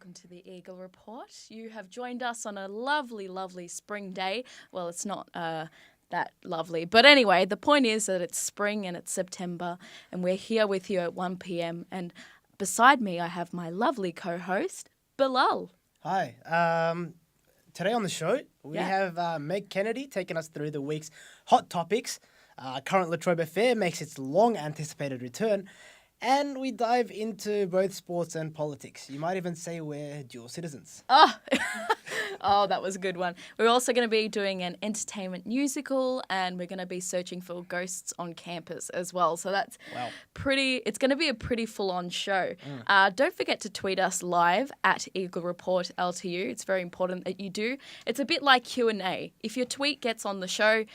welcome to the Eagle Report. You have joined us on a lovely, lovely spring day. Well, it's not that lovely. But anyway, the point is that it's spring and it's September, and we're here with you at 1 p.m. And beside me, I have my lovely co-host, Bilal. Hi. Today on the show, we have Meg Kennedy taking us through the week's hot topics. Current Latrobe Affair makes its long-anticipated return, and we dive into both sports and politics. You might even say we're dual citizens. Oh, that was a good one. We're also going to be doing an entertainment musical, and we're going to be searching for ghosts on campus as well. So that's it's going to be a pretty full-on show. Don't forget to tweet us live at Eagle Report LTU. It's very important that you do. It's a bit like Q&A. If your tweet gets on the show,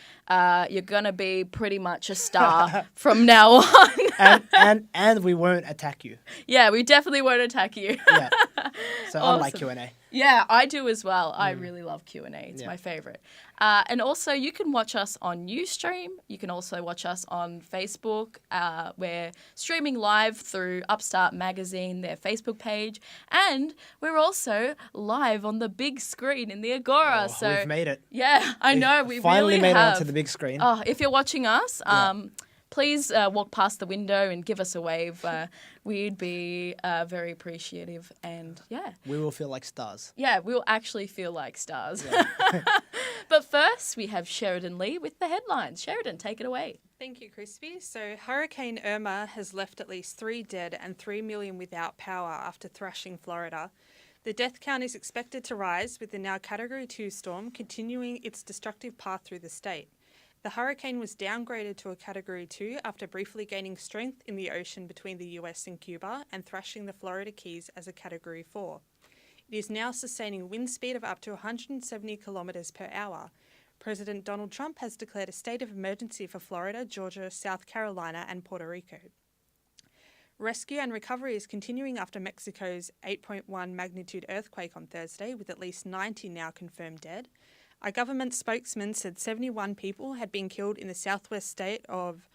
you're going to be pretty much a star from now on. and we won't attack you. Yeah, we definitely won't attack you. Yeah. So Awesome. unlike Q&A. Yeah, I do as well. I really love Q&A. It's my favourite. And also, you can watch us on Ustream. You can also watch us on Facebook. We're streaming live through Upstart Magazine, their Facebook page. And we're also live on the big screen in the Agora. So we've made it. Yeah, I know. We finally really made have. it onto the big screen. Oh, if you're watching us, please walk past the window and give us a wave. We'd be very appreciative, and we will feel like stars. Yeah, we'll actually feel like stars. Yeah. But first, we have Sheridan Lee with the headlines. Sheridan, take it away. Thank you, Crispy. So Hurricane Irma has left at least 3 dead and 3 million without power after thrashing Florida. The death count is expected to rise, with the now Category 2 storm continuing its destructive path through the state. The hurricane was downgraded to a Category 2 after briefly gaining strength in the ocean between the US and Cuba and thrashing the Florida Keys as a Category 4. It is now sustaining wind speed of up to 170 kilometres per hour. President Donald Trump has declared a state of emergency for Florida, Georgia, South Carolina and Puerto Rico. Rescue and recovery is continuing after Mexico's 8.1 magnitude earthquake on Thursday, with at least 90 now confirmed dead. A government spokesman said 71 people had been killed in the southwest state of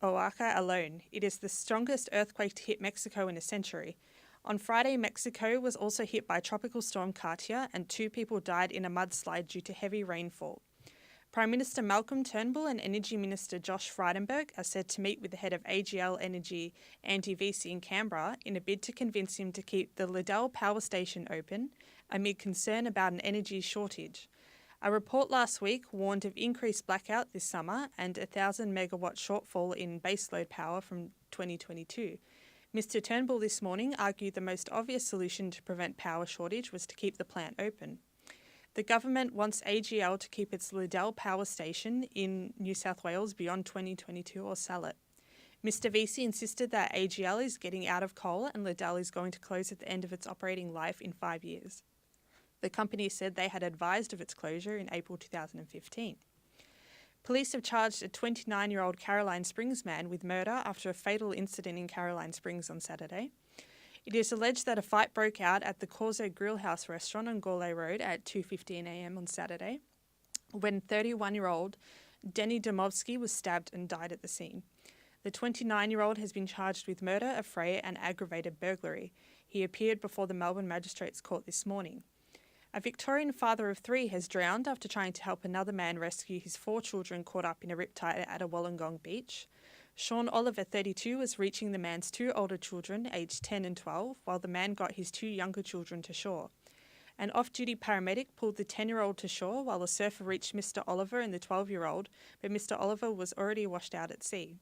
Oaxaca alone. It is the strongest earthquake to hit Mexico in a century. On Friday, Mexico was also hit by Tropical Storm Katia, and 2 people died in a mudslide due to heavy rainfall. Prime Minister Malcolm Turnbull and Energy Minister Josh Frydenberg are said to meet with the head of AGL Energy, Andy Vesey, in Canberra in a bid to convince him to keep the Liddell Power Station open amid concern about an energy shortage. A report last week warned of increased blackout this summer and a 1,000 megawatt shortfall in baseload power from 2022. Mr Turnbull this morning argued the most obvious solution to prevent power shortage was to keep the plant open. The government wants AGL to keep its Liddell Power Station in New South Wales beyond 2022 or sell it. Mr Vesey insisted that AGL is getting out of coal and Liddell is going to close at the end of its operating life in 5 years. The company said they had advised of its closure in April 2015. Police have charged a 29-year-old Caroline Springs man with murder after a fatal incident in Caroline Springs on Saturday. It is alleged that a fight broke out at the Corso Grillhouse restaurant on Gourlay Road at 2:15 a.m. on Saturday, when 31-year-old Denny Domovsky was stabbed and died at the scene. The 29-year-old has been charged with murder, affray and aggravated burglary. He appeared before the Melbourne Magistrates Court this morning. A Victorian father of 3 has drowned after trying to help another man rescue his 4 children caught up in a riptide at a Wollongong beach. Sean Oliver, 32, was reaching the man's 2 older children, aged 10 and 12, while the man got his 2 younger children to shore. An off-duty paramedic pulled the 10-year-old to shore while the surfer reached Mr Oliver and the 12-year-old, but Mr Oliver was already washed out at sea.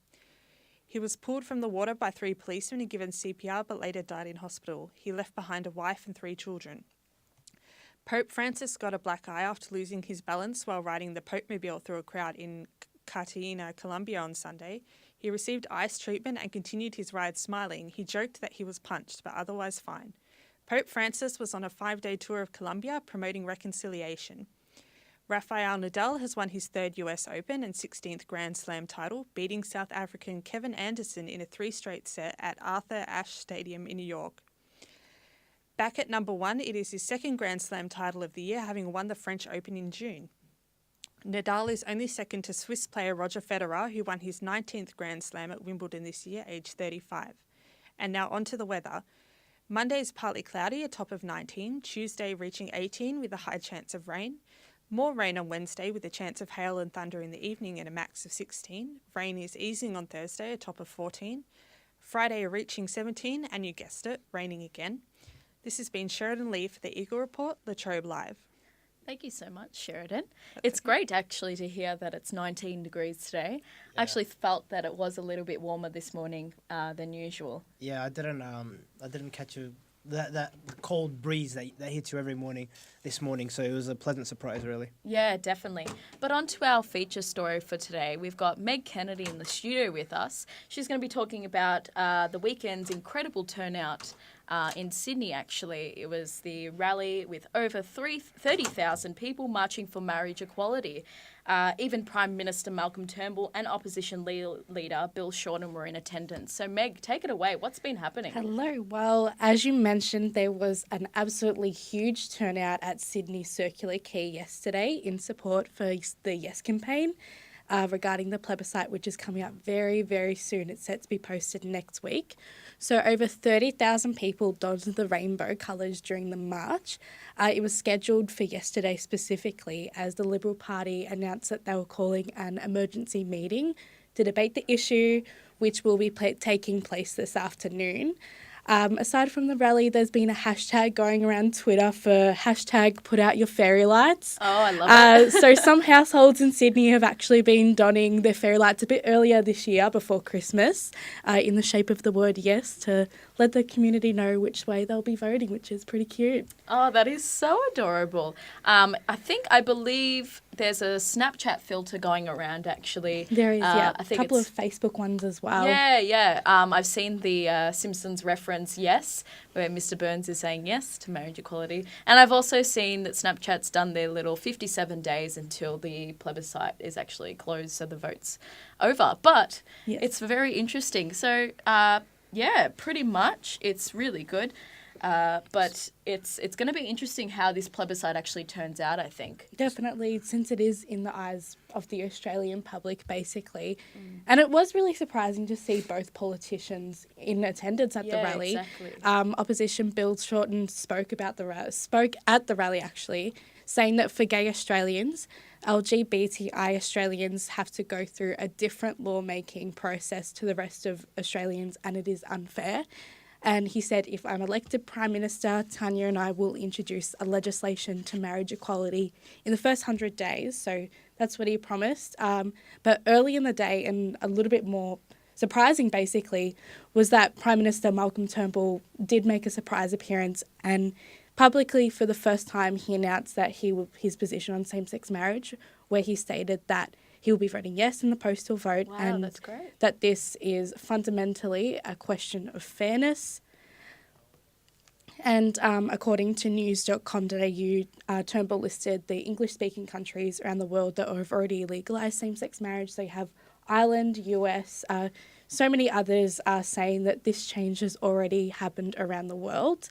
He was pulled from the water by 3 policemen and given CPR but later died in hospital. He left behind a wife and 3 children. Pope Francis got a black eye after losing his balance while riding the Pope-mobile through a crowd in Cartagena, Colombia on Sunday. He received ice treatment and continued his ride smiling. He joked that he was punched, but otherwise fine. Pope Francis was on a 5-day tour of Colombia promoting reconciliation. Rafael Nadal has won his 3rd US Open and 16th Grand Slam title, beating South African Kevin Anderson in a 3-straight set at Arthur Ashe Stadium in New York. Back at number 1, it is his 2nd Grand Slam title of the year, having won the French Open in June. Nadal is only second to Swiss player Roger Federer, who won his 19th Grand Slam at Wimbledon this year, aged 35. And now on to the weather. Monday is partly cloudy, a top of 19. Tuesday reaching 18 with a high chance of rain. More rain on Wednesday with a chance of hail and thunder in the evening and a max of 16. Rain is easing on Thursday, a top of 14. Friday reaching 17 and you guessed it, raining again. This has been Sheridan Lee for the Eagle Report, Latrobe Live. Thank you so much, Sheridan. It's great actually to hear that it's 19 degrees today. Yeah. I actually felt that it was a little bit warmer this morning than usual. Yeah, I didn't catch that cold breeze that hits you every morning this morning, so it was a pleasant surprise, really. Yeah, definitely. But on to our feature story for today. We've got Meg Kennedy in the studio with us. She's going to be talking about the weekend's incredible turnout in Sydney, actually. It was the rally with over 30,000 people marching for marriage equality. Even Prime Minister Malcolm Turnbull and opposition leader Bill Shorten were in attendance. So Meg, take it away. What's been happening? Hello. Well, as you mentioned, there was an absolutely huge turnout at Sydney Circular Quay yesterday in support for the Yes campaign regarding the plebiscite, which is coming up very, very soon. It's set to be posted next week. So over 30,000 people donned the rainbow colours during the march. It was scheduled for yesterday specifically as the Liberal Party announced that they were calling an emergency meeting to debate the issue, which will be taking place this afternoon. Aside from the rally, there's been a hashtag going around Twitter for hashtag put out your fairy lights. Oh, I love it. So some households in Sydney have actually been donning their fairy lights a bit earlier this year before Christmas in the shape of the word yes to let the community know which way they'll be voting, which is pretty cute. Oh, that is so adorable. I believe there's a Snapchat filter going around, actually. There is, yeah. I think a couple of Facebook ones as well. Yeah. I've seen the Simpsons reference yes, where Mr. Burns is saying yes to marriage equality. And I've also seen that Snapchat's done their little 57 days until the plebiscite is actually closed, so the vote's over. But yes, it's very interesting. So, pretty much it's really good. But it's going to be interesting how this plebiscite actually turns out, I think. Definitely, since it is in the eyes of the Australian public, basically. And it was really surprising to see both politicians in attendance at the rally. Exactly. Opposition Bill Shorten spoke at the rally, actually, saying that for gay Australians, LGBTI Australians have to go through a different lawmaking process to the rest of Australians, and it is unfair. And he said, if I'm elected Prime Minister, Tanya and I will introduce a legislation to marriage equality in the first 100 days. So that's what he promised. But early in the day, and a little bit more surprising, basically, was that Prime Minister Malcolm Turnbull did make a surprise appearance, and publicly for the first time he announced that his position on same-sex marriage, where he stated that he will be voting yes in the postal vote. Wow, and that's great. That this is fundamentally a question of fairness. And according to news.com.au, Turnbull listed the English-speaking countries around the world that have already legalised same-sex marriage. So you have Ireland, US, so many others are saying that this change has already happened around the world.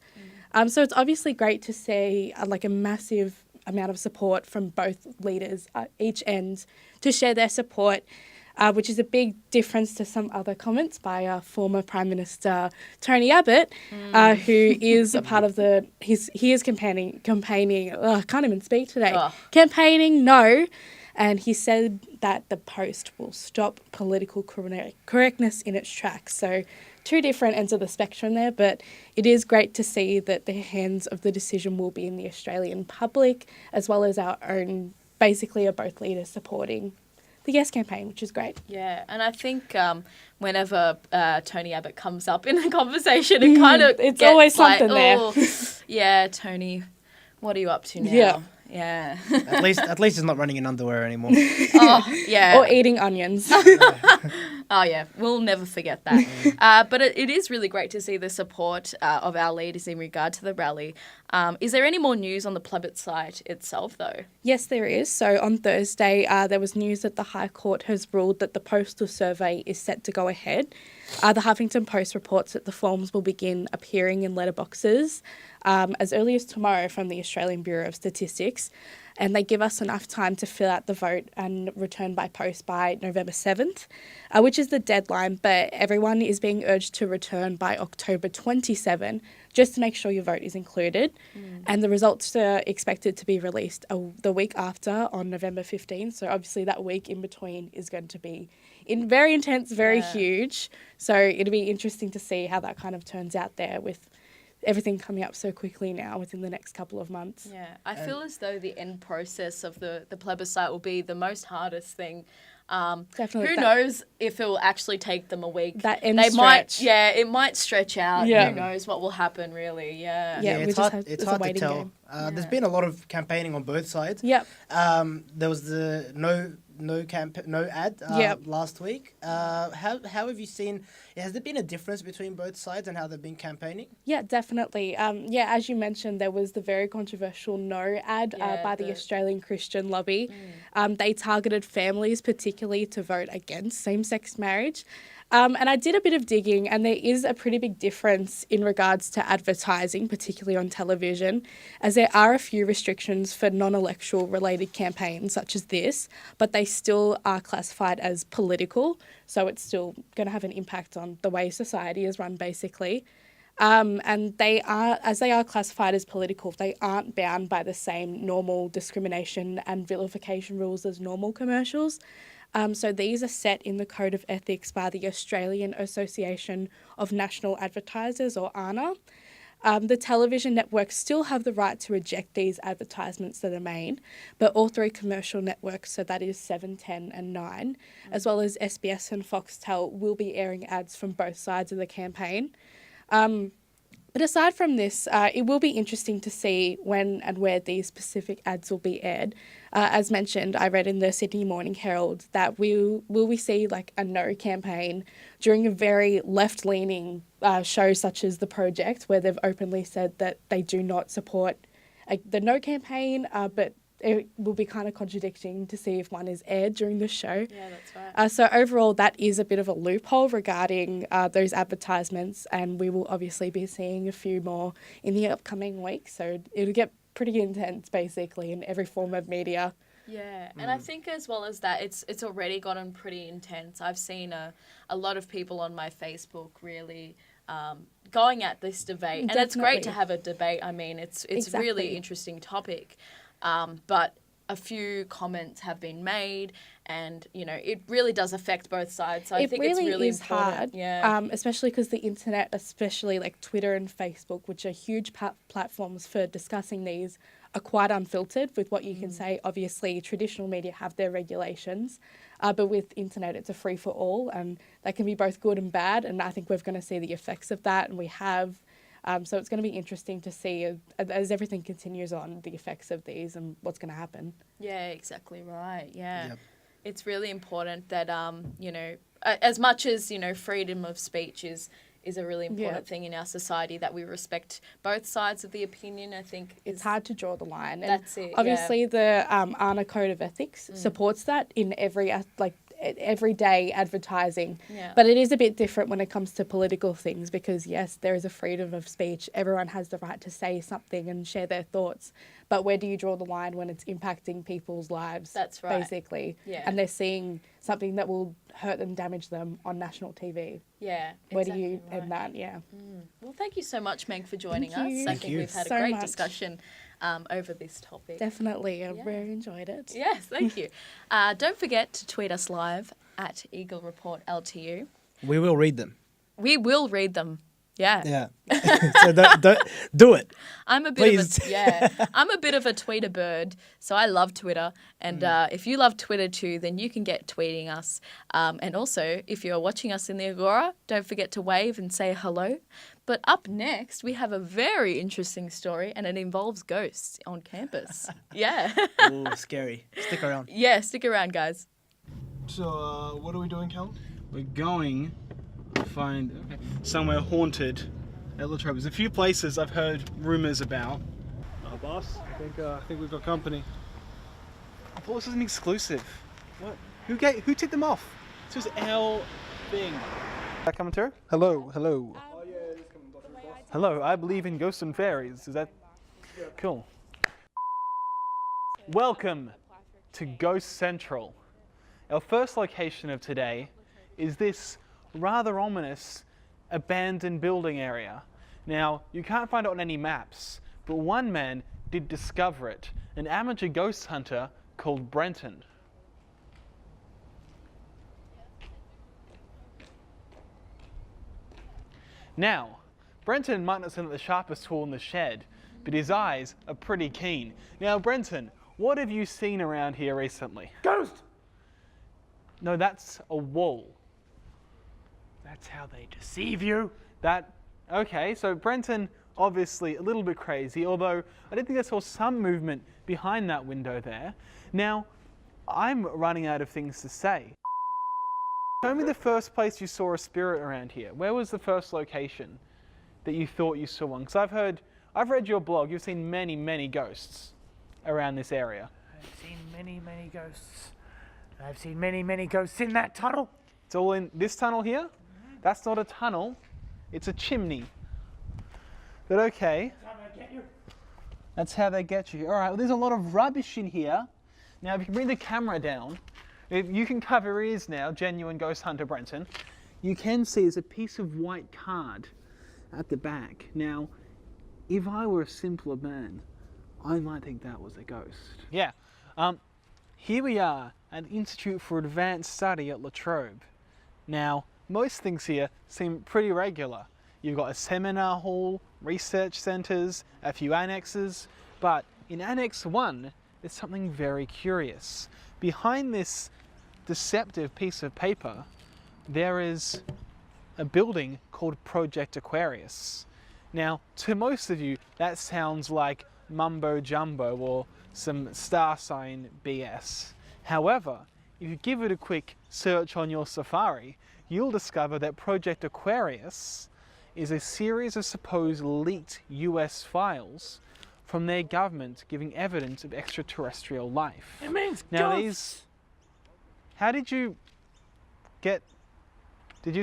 So it's obviously great to see a massive amount of support from both leaders at each end to share their support, which is a big difference to some other comments by former Prime Minister Tony Abbott, who is a part of he is campaigning, I can't even speak today, campaigning no, and he said that the post will stop political correctness in its tracks. So two different ends of the spectrum there, but it is great to see that the hands of the decision will be in the Australian public, as well as our own, basically are both leaders supporting the Yes campaign, which is great. Yeah, and I think whenever Tony Abbott comes up in a conversation, it kind of it's always something there. Yeah, Tony, what are you up to now? Yeah. At least he's not running in underwear anymore. Oh, yeah. Or eating onions. Oh, yeah. We'll never forget that. But it is really great to see the support of our leaders in regard to the rally. Is there any more news on the plebiscite itself, though? Yes, there is. So on Thursday, there was news that the High Court has ruled that the postal survey is set to go ahead. The Huffington Post reports that the forms will begin appearing in letterboxes as early as tomorrow from the Australian Bureau of Statistics, and they give us enough time to fill out the vote and return by post by November 7th, which is the deadline, but everyone is being urged to return by October 27 just to make sure your vote is included. And the results are expected to be released the week after on November 15th. So obviously that week in between is going to be very intense, very huge. So it'll be interesting to see how that kind of turns out there with everything coming up so quickly now within the next couple of months. Yeah, I feel as though the end process of the plebiscite will be the most hardest thing. Definitely. Who knows if it will actually take them a week? That end stretch. stretch. Yeah, it might stretch out. Yeah. Who knows what will happen, really? Yeah. Yeah, it's hard to tell. Game. There's been a lot of campaigning on both sides. Yep. There was the no ad last week. How have you seen? Has there been a difference between both sides and how they've been campaigning? Yeah, definitely. As you mentioned, there was the very controversial no ad by the Australian Christian lobby. They targeted families particularly to vote against same-sex marriage. And I did a bit of digging, and there is a pretty big difference in regards to advertising, particularly on television, as there are a few restrictions for non-electoral related campaigns such as this, but they still are classified as political, so it's still going to have an impact on the way society is run, basically. And as they are classified as political, they aren't bound by the same normal discrimination and vilification rules as normal commercials. So these are set in the Code of Ethics by the Australian Association of National Advertisers, or ANA. The television networks still have the right to reject these advertisements that are made, but all three commercial networks, so that is 7, 10 and 9, as well as SBS and Foxtel, will be airing ads from both sides of the campaign. But aside from this, it will be interesting to see when and where these specific ads will be aired. As mentioned, I read in the Sydney Morning Herald that will we see like a no campaign during a very left-leaning show such as The Project, where they've openly said that they do not support the no campaign, but it will be kind of contradicting to see if one is aired during the show. Yeah, that's right. So overall, that is a bit of a loophole regarding those advertisements, and we will obviously be seeing a few more in the upcoming weeks. So it'll get pretty intense, basically, in every form of media. Yeah, and I think as well as that, it's already gotten pretty intense. I've seen a lot of people on my Facebook really going at this debate, and it's great to have a debate. I mean, it's a really interesting topic. But a few comments have been made, and it really does affect both sides. So I think it's really important. Hard, yeah. Especially because the internet, especially like Twitter and Facebook, which are huge platforms for discussing these, are quite unfiltered with what you can say. Obviously, traditional media have their regulations, but with internet, it's a free for all, and that can be both good and bad. And I think we're going to see the effects of that, and we have. So it's going to be interesting to see as everything continues on the effects of these and what's going to happen. Yeah, exactly right. Yeah. Yep. It's really important that, as much as, freedom of speech is a really important thing in our society, that we respect both sides of the opinion. I think it's hard to draw the line. That's it. Obviously, the ANA Code of Ethics supports that in everyday advertising. Yeah. But it is a bit different when it comes to political things because, yes, there is a freedom of speech. Everyone has the right to say something and share their thoughts. But where do you draw the line when it's impacting people's lives? That's right. Basically. Yeah. And they're seeing something that will hurt and damage them on national TV. Yeah. Where do you end that? Yeah. Well, thank you so much, Meg, for joining Thank you. us. I think we've had a great discussion over this topic. Definitely. I really enjoyed it. Yes, thank you. Don't forget to tweet us live at Eagle Report LTU. We will read them. We will read them. Yeah. Yeah. So don't do it. I'm a bit of a Twitter bird, so I love Twitter. And if you love Twitter too, then you can get tweeting us. And also, if you're watching us in the Agora, don't forget to wave and say hello. But up next, we have a very interesting story, and it involves ghosts on campus. Yeah. Ooh, scary. Stick around. Yeah, stick around, guys. So, what are we doing, Cal? We're going to find somewhere haunted at Latrobe. There's a few places I've heard rumours about. Boss, I think we've got company. I thought this was an exclusive. What? Who tipped them off? This was our thing. That coming through? Hello. Hello, I believe in ghosts and fairies. Is that cool? Welcome to Ghost Central. Our first location of today is this rather ominous abandoned building area. Now, you can't find it on any maps, but one man did discover it, an amateur ghost hunter called Brenton. Now, Brenton might not seem like the sharpest tool in the shed, but his eyes are pretty keen. Now, Brenton, what have you seen around here recently? Ghost! No, that's a wall. That's how they deceive you. Okay, so Brenton, obviously a little bit crazy, although I did think I saw some movement behind that window there. Now, I'm running out of things to say. Show me the first place you saw a spirit around here. Where was the first location that you thought you saw one? Because I've read your blog, you've seen many, many ghosts around this area. I've seen many, many ghosts. I've seen many, many ghosts in that tunnel. It's all in this tunnel here? That's not a tunnel, it's a chimney. But okay. That's how they get you. That's how they get you. All right, well, there's a lot of rubbish in here. Now, if you can bring the camera down, if you can cover your ears now, genuine ghost hunter Brenton, you can see there's a piece of white card at the back. Now, if I were a simpler man, I might think that was a ghost. Yeah. Here we are at the Institute for Advanced Study at La Trobe. Now, most things here seem pretty regular. You've got a seminar hall, research centres, a few annexes, but in Annex 1, there's something very curious. Behind this deceptive piece of paper, there is a building called Project Aquarius. Now, to most of you, that sounds like mumbo jumbo or some star sign BS. However, if you give it a quick search on your Safari, you'll discover that Project Aquarius is a series of supposed leaked US files from their government giving evidence of extraterrestrial life. It means Now ghosts. how did you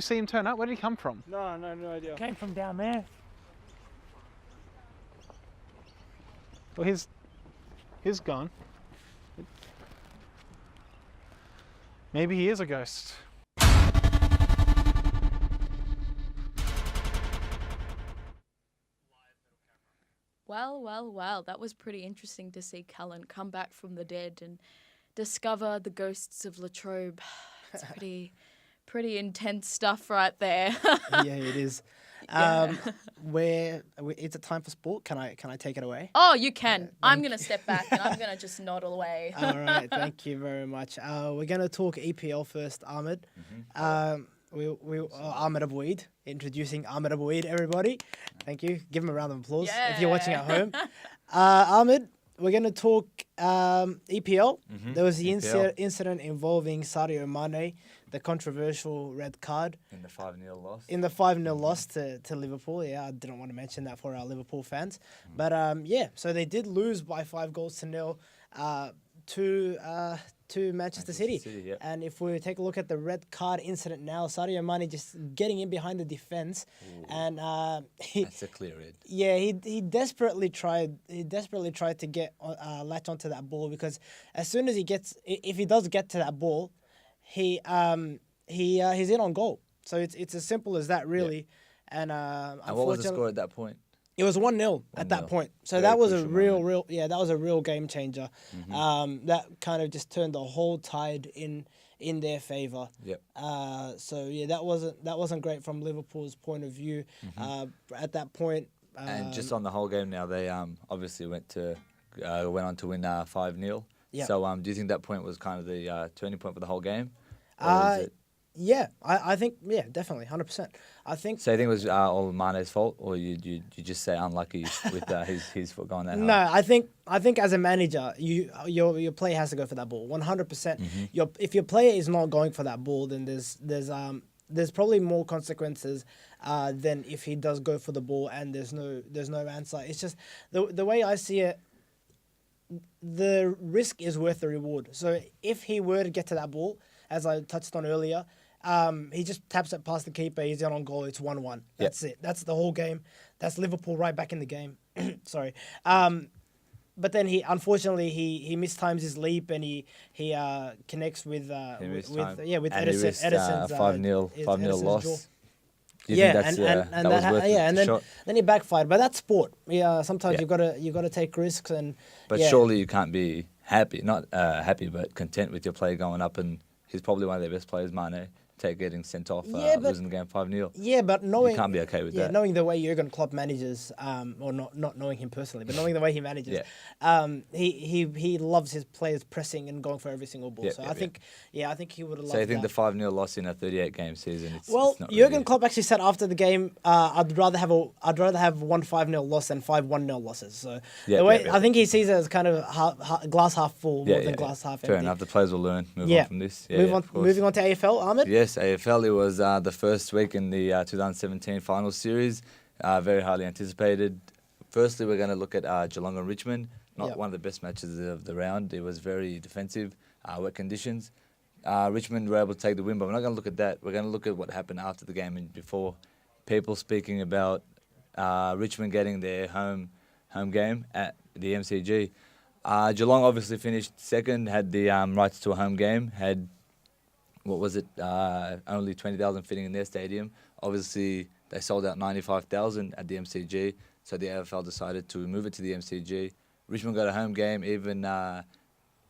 see him turn up? Where did he come from? No idea. Came from down there. Well, he's gone. Maybe he is a ghost. Well, that was pretty interesting to see Cullen come back from the dead and discover the ghosts of La Trobe. It's pretty intense stuff right there. Yeah, it is. Is it time for sport? Can I take it away? Oh, you can. I'm going to step back and I'm going to just nod away. All right, thank you very much. We're going to talk EPL first, Ahmed. Ahmed Abouid, introducing Ahmed Abouid, everybody. Thank you. Give him a round of applause if you're watching at home. Ahmed, we're going to talk EPL. There was the incident involving Sadio Mane, the controversial red card. In the 5-0 loss. In the 5-0 loss to Liverpool. Yeah, I didn't want to mention that for our Liverpool fans. But so they did lose by 5-0 to Manchester City. Yeah. And if we take a look at the red card incident now, Sadio Mane just getting in behind the defense. Ooh. And That's a clear red. yeah, he desperately tried to get latch onto that ball, because as soon as if he does get to that ball, he's in on goal. So it's as simple as that, really. Yeah. And what was the score at that point? It was 1-0 at that point. So Very that was a crucial that was a real game changer. That kind of just turned the whole tide in their favour. Yep. That wasn't great from Liverpool's point of view. At that point. And just on the whole game now, they obviously went on to win 5-0. Yep. So do you think that point was kind of the turning point for the whole game? Yeah, I think, definitely, 100%. I think. So you think it was all Mane's fault, or you just say unlucky with his foot going that hard? No, I think as a manager, your player has to go for that ball, 100%. If your player is not going for that ball, then there's probably more consequences than if he does go for the ball and there's no answer. It's just the way I see it. The risk is worth the reward. So if he were to get to that ball, as I touched on earlier, he just taps it past the keeper, he's in on goal, it's 1-1. That's it. That's the whole game. That's Liverpool right back in the game. Sorry. But then he mistimes his leap, and he connects with Edison's 5-0 loss. jaw. You yeah, think that's, and that was worth yeah, the and shot? then he backfired. But that's sport. Yeah, sometimes Yeah. you gotta take risks and. But yeah. surely you can't be happy, not happy, but content with your play going up. And he's probably one of their best players, Mane, getting sent off, losing the game 5-0. Yeah, but knowing you can't be okay with that. knowing the way Jurgen Klopp manages, or not knowing him personally, but knowing the way he manages, he loves his players pressing and going for every single ball. I think he would have loved So you think that. the 5-0 loss in a 38-game season? It's not Jurgen really... Klopp actually said after the game, I'd rather have one 5-0 loss than 5 1-0 losses. So I think he sees it as kind of glass half full more than glass half empty. Fair enough. The players will learn. Move on from this. Moving on to AFL, Ahmed. Yes, AFL. It was the first week in the 2017 final series. Very highly anticipated. Firstly, we're going to look at Geelong and Richmond. Not one of the best matches of the round. It was very defensive, wet conditions. Richmond were able to take the win, but we're not going to look at that. We're going to look at what happened after the game and before. People speaking about Richmond getting their home game at the MCG. Geelong obviously finished second, had the rights to a home game, had, only 20,000 fitting in their stadium. Obviously, they sold out 95,000 at the MCG, so the AFL decided to move it to the MCG. Richmond got a home game, even though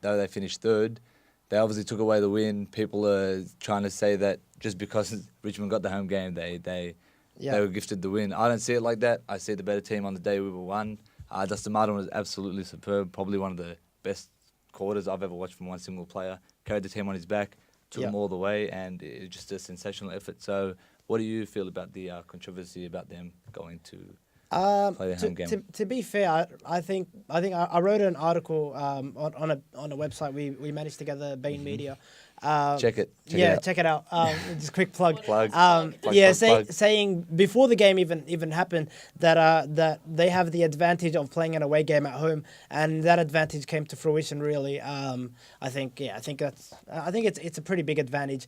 they finished third. They obviously took away the win. People are trying to say that just because Richmond got the home game, they were gifted the win. I don't see it like that. I see the better team on the day we were won. Dustin Martin was absolutely superb, probably one of the best quarters I've ever watched from one single player. Carried the team on his back, took them all the way, and it was just a sensational effort. So what do you feel about the controversy about them going to play their home game? To be fair, I think I wrote an article on a website we managed together, Bain Media. Check it out. Just a quick plug. Plug. Saying before the game even happened that they have the advantage of playing an away game at home, and that advantage came to fruition. Really, I think it's a pretty big advantage.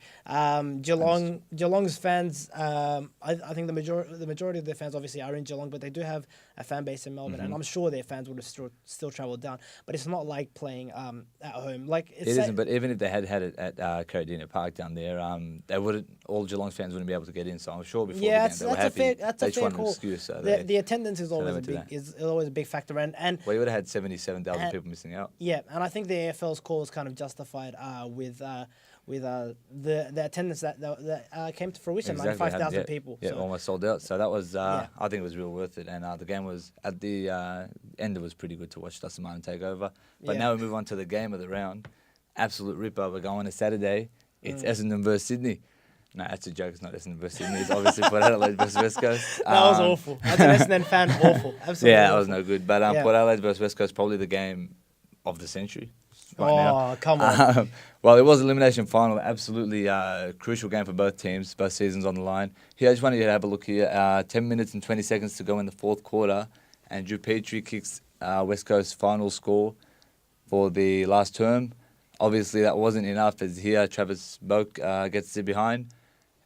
Geelong's fans, I think the majority of their fans obviously are in Geelong, but they do have a fan base in Melbourne, and I'm sure their fans would have still travelled down. But it's not like playing at home. Like it isn't. But even if they had it at Carradina Park down there, all Geelong fans wouldn't be able to get in. So I'm sure before the game they were happy. That's a fair call. Excuse, so the attendance is always a big factor, and well, you would have had 77,000 people missing out. Yeah, and I think the AFL's call was kind of justified with the attendance that came to fruition, Exactly. 95,000 people. Yeah, almost sold out. So that was, I think it was real worth it. And the game was, at the end, it was pretty good to watch Dustin Martin take over. But now we move on to the game of the round. Absolute ripper. We're going to Saturday. It's Essendon versus Sydney. No, that's a joke. It's not Essendon versus Sydney. It's obviously Port Adelaide versus West Coast. That was awful. As an Essendon fan, awful. Absolutely Yeah, awful. that was no good. But Port Adelaide versus West Coast, probably the game of the century. Now. Come on. Well, it was elimination final. Absolutely crucial game for both teams, both seasons on the line. Here, I just wanted you to have a look here. 10 minutes and 20 seconds to go in the fourth quarter, and Drew Petrie kicks West Coast's final score for the last term. Obviously, that wasn't enough, as here Travis Boak gets it behind.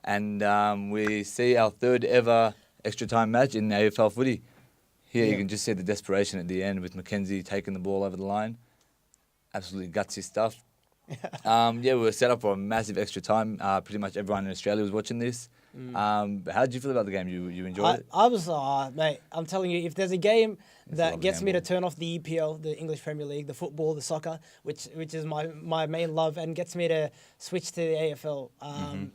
And we see our third ever extra time match in AFL footy. Here you can just see the desperation at the end with Mackenzie taking the ball over the line. Absolutely gutsy stuff. We were set up for a massive extra time. Pretty much everyone in Australia was watching this. How did you feel about the game? You enjoyed it? I was, mate, I'm telling you, if there's a game that gets me to ball. turn off the EPL, the English Premier League, the football, the soccer, which is my main love, and gets me to switch to the AFL,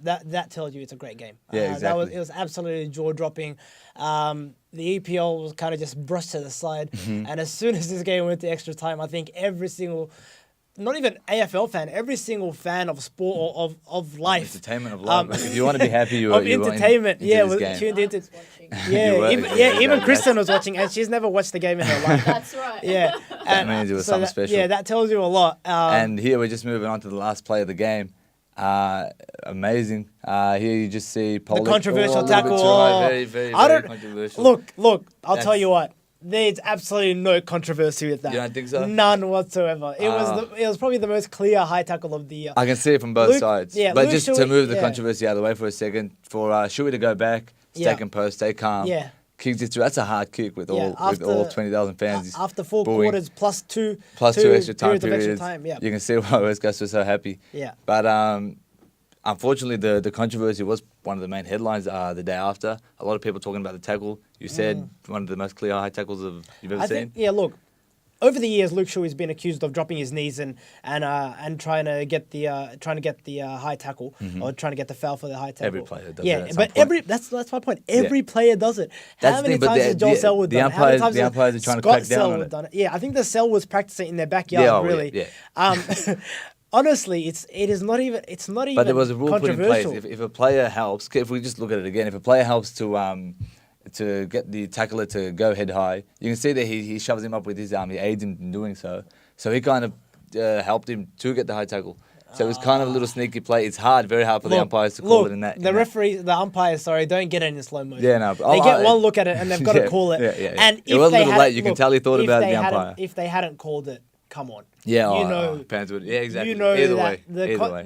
that tells you it's a great game. Yeah, exactly. It was absolutely jaw-dropping. The EPL was kind of just brushed to the side, and as soon as this game went to extra time, I think every single... Not even AFL fan, every single fan of sport or of life. Entertainment of life. If you want to be happy, you of were entertainment. was tuned into. Yeah, even Kristen was watching, and she's never watched the game in her life. That's right. Yeah, that means it was something special. Yeah, that tells you a lot. And here we're just moving on to the last play of the game. Amazing. Here you just see Pollock. The controversial tackle. Very controversial. Look. I'll tell you what. There's absolutely no controversy with that. You don't think so? None whatsoever. It was probably the most clear high tackle of the year. I can see it from both sides. Yeah, but Luke just to Shuey, move the controversy out of the way for a second, for Shuey to go back, stay composed, stay calm. Yeah. Kicks it through. That's a hard kick with all 20,000 fans. After four booing. quarters plus two extra time periods of extra time. You can see why West Coast was so happy. Yeah. But unfortunately, the controversy was one of the main headlines the day after. A lot of people talking about the tackle. You said one of the most clear high tackles you've ever seen. Look, over the years, Luke Shaw has been accused of dropping his knees and trying to get the high tackle or trying to get the foul for the high tackle. Every player does yeah, it. but that's my point. Every player does it. How many times has Joel Selwood done it? How many times the umpires are trying to crack down on it. Done it? Yeah, I think the Sel was practicing in their backyard. Really. Yeah. Honestly, it's not even. But there was a rule put in place. If a player helps, if we just look at it again, if a player helps to get the tackler to go head high, you can see that he shoves him up with his arm. He aids him in doing so. So he kind of helped him to get the high tackle. So it was kind of a little sneaky play. It's very hard for the umpires to call it in that. The umpires, don't get it in slow motion. Yeah, no. They get one look at it and they've got to call it. Yeah. And it was a little late. You can tell he thought about the umpire. If they hadn't called it, come on. Yeah, Pans would. Yeah, exactly. You know Either way.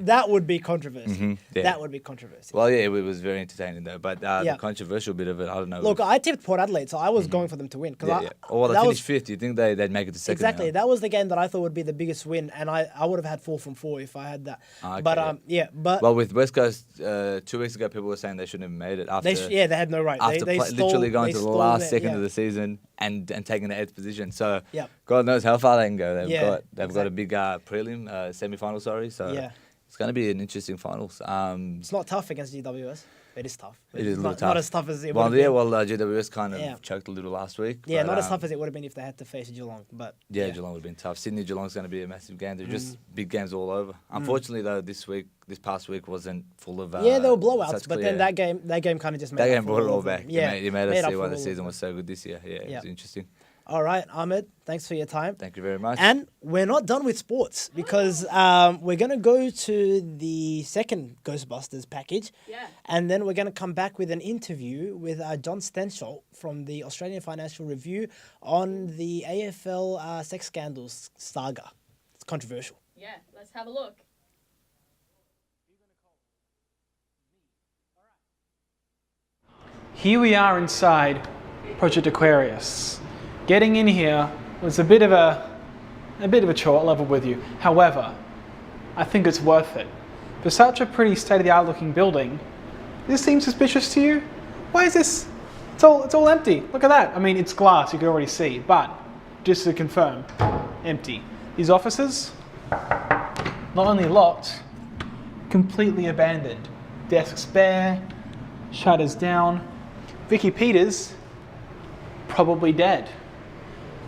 That would be controversy. Yeah. That would be controversy. Well, yeah, it was very entertaining though. But the controversial bit of it, I don't know. Look, I tipped Port Adelaide, so I was going for them to win. Well, they finished fifth. You think they'd make it to second? Exactly. Now? That was the game that I thought would be the biggest win, and I would have had 4 from 4 if I had that. Okay, but well, with West Coast 2 weeks ago, people were saying they shouldn't have made it after. They had no right. After they literally going to the last second of the season and taking the 8th position. So Yep. God knows how far they can go. They've got a exactly. big prelim semi-final. So it's going to be an interesting finals. It's not tough against GWS. It is tough. It is a little tough. Not as tough as it would have been. GWS kind of choked a little last week. Yeah, but, not as tough as it would have been if they had to face Geelong. But Geelong would have been tough. Geelong's going to be a massive game. They're just big games all over. Unfortunately, though, this past week wasn't full of. There were blowouts, but then that game kind of just made. That game brought it all back. Yeah, it made us see why the season was so good this year. Yeah, it was interesting. All right, Ahmed, thanks for your time. Thank you very much. And we're not done with sports because we're going to go to the second Ghostbusters package. Yeah. And then we're going to come back with an interview with John Stenshall from the Australian Financial Review on the AFL sex scandals saga. It's controversial. Yeah, let's have a look. Here we are inside Project Aquarius. Getting in here was a bit of a chore, I'll level with you. However, I think it's worth it. For such a pretty state-of-the-art looking building, this seems suspicious to you? Why is this? It's all empty. Look at that. I mean, it's glass, you can already see, but just to confirm, empty. These offices, not only locked, completely abandoned. Desks bare, shutters down. Vicky Peters, probably dead.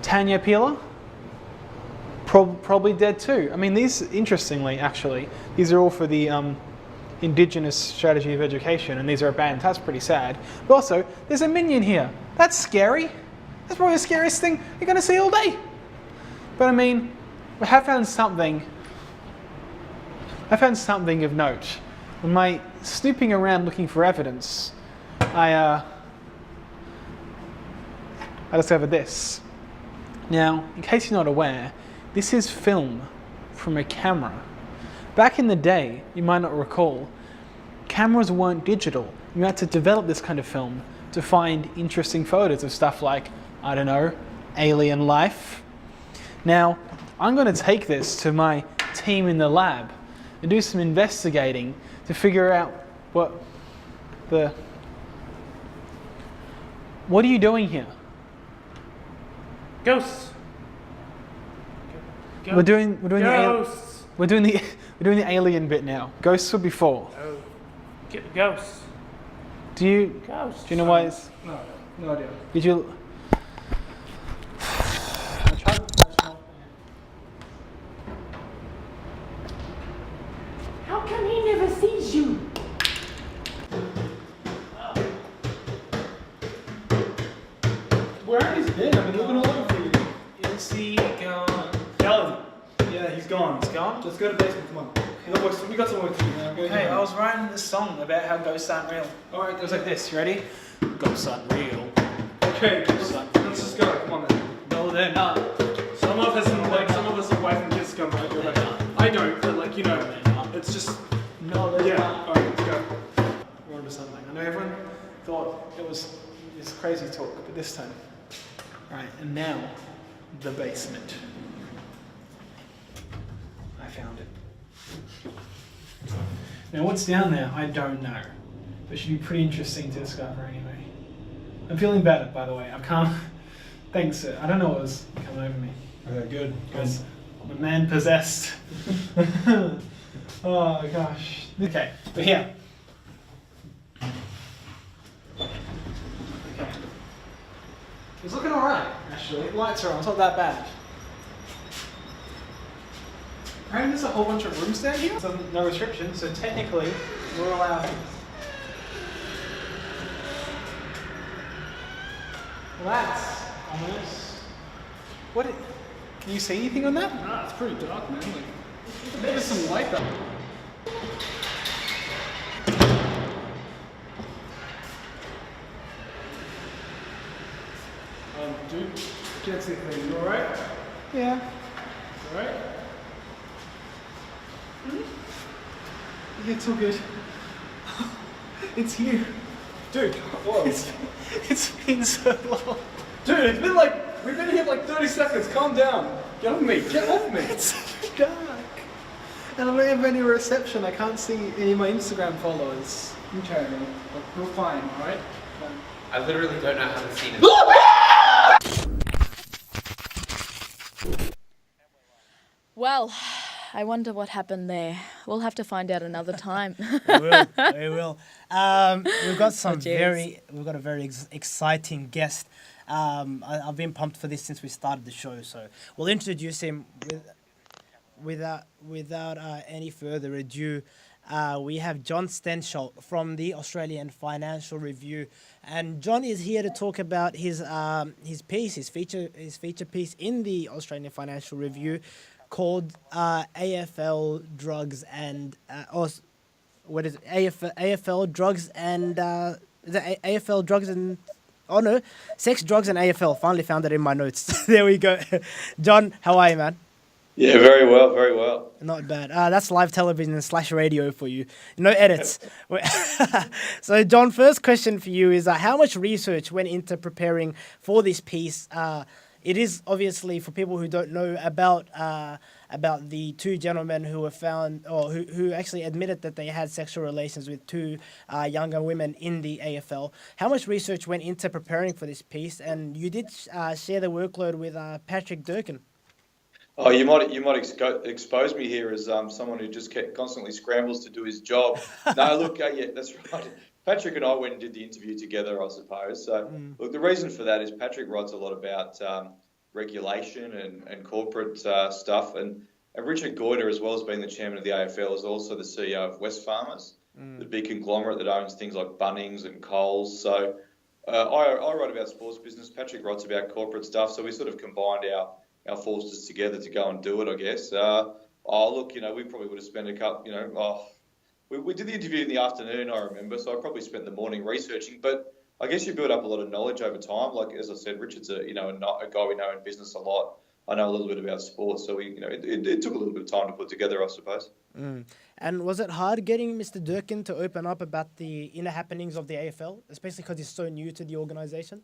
Tanya Peeler, probably dead too. I mean, these, interestingly, actually, these are all for the Indigenous Strategy of Education, and these are abandoned. That's pretty sad. But also, there's a minion here. That's scary. That's probably the scariest thing you're going to see all day. But I mean, I found something of note. When my snooping around looking for evidence, I discovered this. Now, in case you're not aware, this is film from a camera. Back in the day, you might not recall, cameras weren't digital. You had to develop this kind of film to find interesting photos of stuff like, I don't know, alien life. Now, I'm going to take this to my team in the lab and do some investigating to figure out what are you doing here? Ghosts. We're doing Ghosts. we're doing the alien bit now. Ghosts were before. Oh. Ghosts. Do you know why it's? No idea. Did you? How come he never sees you? Where have you been? I've been looking all over for you. Is he gone? Alan. Yeah, he's gone. He's gone? Let's go to the basement. Come on. We got some work to do now. Go Hey, I was writing this song about how ghosts aren't real. Alright, it goes like this. You ready? Ghosts aren't real. Okay, let's just go. Come on then. No, they're not. Some of us have wife and kids come right. I don't, but like, you know, it's just. No, they're not. Alright, let's go. We're onto something. I know everyone thought it was this crazy talk, but this time. Alright, and now, the basement. I found it. Now what's down there, I don't know. but should be pretty interesting to discover anyway. I'm feeling better, by the way. I'm calm. Thanks, sir. I don't know what was coming over me. Good. Because I'm a man possessed. Oh gosh. Okay, but here. Okay. It's looking alright, actually. Lights are on, it's not that bad. Apparently there's a whole bunch of rooms down here, so no restrictions, so technically we're allowed. Well, that's ominous. What? Can you see anything on that? Nah, it's pretty dark, man. There's some light though. Dude, can't see anything. You alright? Yeah. Alright? Yeah, it's all good. It's here. Dude, whoa. It's been so long. Dude, it's been like, we've been here for like 30 seconds. Calm down. Get off me. Get off me. It's so dark. And I don't have any reception. I can't see any of my Instagram followers. Okay, man. We're fine, alright? I literally don't know how the scene is. Well, I wonder what happened there. We'll have to find out another time. We will. We've got some cheers. we've got a very exciting guest. I've been pumped for this since we started the show, so we'll introduce him without any further ado. We have John Stenschall from the Australian Financial Review, and John is here to talk about his feature piece in the Australian Financial Review called AFL Drugs and AFL Drugs and AFL Drugs and Sex, Drugs and AFL. Finally found it in my notes. There we go. John, how are you, man? Yeah, very well, very well. Not bad. That's live television / radio for you. No edits. So, John, first question for you is how much research went into preparing for this piece? It is obviously, for people who don't know about the two gentlemen who were found, or who actually admitted that they had sexual relations with two younger women in the AFL. How much research went into preparing for this piece? And you did share the workload with Patrick Durkin. Oh, you might expose me here as someone who just constantly scrambles to do his job. No, look, yeah, that's right. Patrick and I went and did the interview together, I suppose. So, look, the reason for that is Patrick writes a lot about regulation and corporate stuff, and Richard Goyder, as well as being the chairman of the AFL, is also the CEO of Wesfarmers, the big conglomerate that owns things like Bunnings and Coles. So, I write about sports business. Patrick writes about corporate stuff. So we sort of combined our forces together to go and do it, I guess. Look, we probably would have spent a couple, we did the interview in the afternoon, I remember, so I probably spent the morning researching, but I guess you build up a lot of knowledge over time. Like, as I said, Richard's a guy we know in business a lot. I know a little bit about sports, so it took a little bit of time to put together, I suppose. And was it hard getting Mr. Durkin to open up about the inner happenings of the AFL, especially because he's so new to the organisation?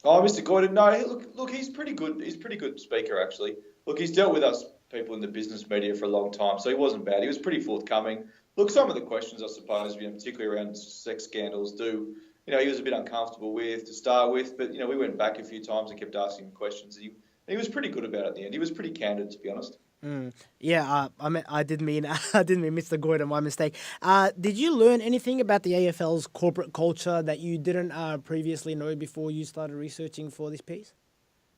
Oh, Mr. Gordon, no, look, he's pretty good. He's a pretty good speaker, actually. Look, he's dealt with us people in the business media for a long time, so he wasn't bad. He was pretty forthcoming. Look, some of the questions, I suppose, particularly around sex scandals, he was a bit uncomfortable with to start with, but we went back a few times and kept asking him questions. And he was pretty good about it at the end. He was pretty candid, to be honest. Yeah, I didn't mean Mr. Gordon, my mistake. Did you learn anything about the AFL's corporate culture that you didn't previously know before you started researching for this piece?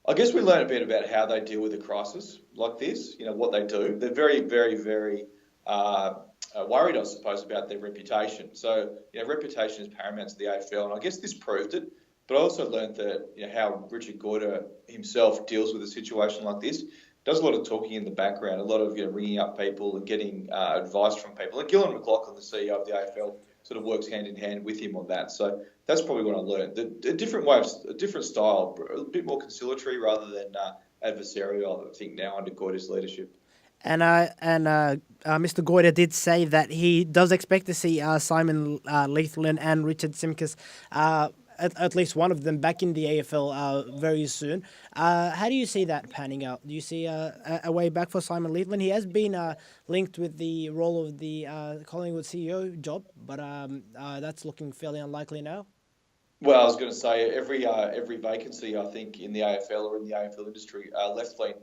I guess we learned a bit about how they deal with a crisis like this. What they do. They're very, very, very worried, I suppose, about their reputation. So, reputation is paramount to the AFL, and I guess this proved it. But I also learned that how Richard Goyder himself deals with a situation like this. Does a lot of talking in the background, a lot of ringing up people and getting advice from people. And Gillan McLaughlin, the CEO of the AFL, sort of works hand in hand with him on that. So that's probably what I learned. A different way, a different style, a bit more conciliatory rather than adversarial, I think, now under Goyder's leadership. And Mr. Goyder did say that he does expect to see Simon Leithland and Richard Simkus at least one of them back in the AFL very soon. How do you see that panning out? Do you see a way back for Simon Leitland? He has been linked with the role of the Collingwood CEO job, but that's looking fairly unlikely now. Well, I was going to say every vacancy I think in the AFL or in the AFL industry, left lean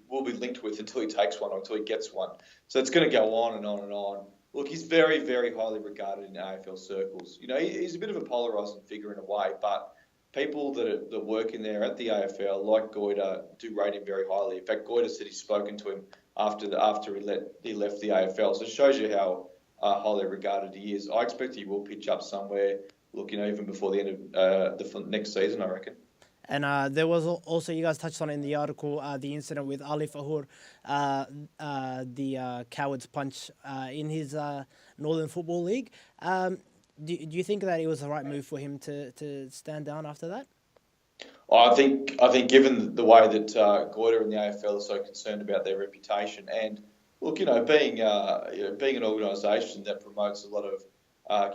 will be linked with until he takes one or until he gets one. So it's going to go on and on and on. Look, he's very, very highly regarded in AFL circles. You know, he's a bit of a polarising figure in a way, but people that work in there at the AFL, like Goyder, do rate him very highly. In fact, Goyder said he's spoken to him after he left the AFL. So it shows you how highly regarded he is. I expect he will pitch up somewhere. Look, you know, even before the end of the next season, I reckon. And there was also, you guys touched on it in the article, the incident with Ali Fahur, the coward's punch in his Northern Football League. Do you think that it was the right move for him to stand down after that? I think given the way that Goyder and the AFL are so concerned about their reputation, and look, you know, being an organisation that promotes a lot of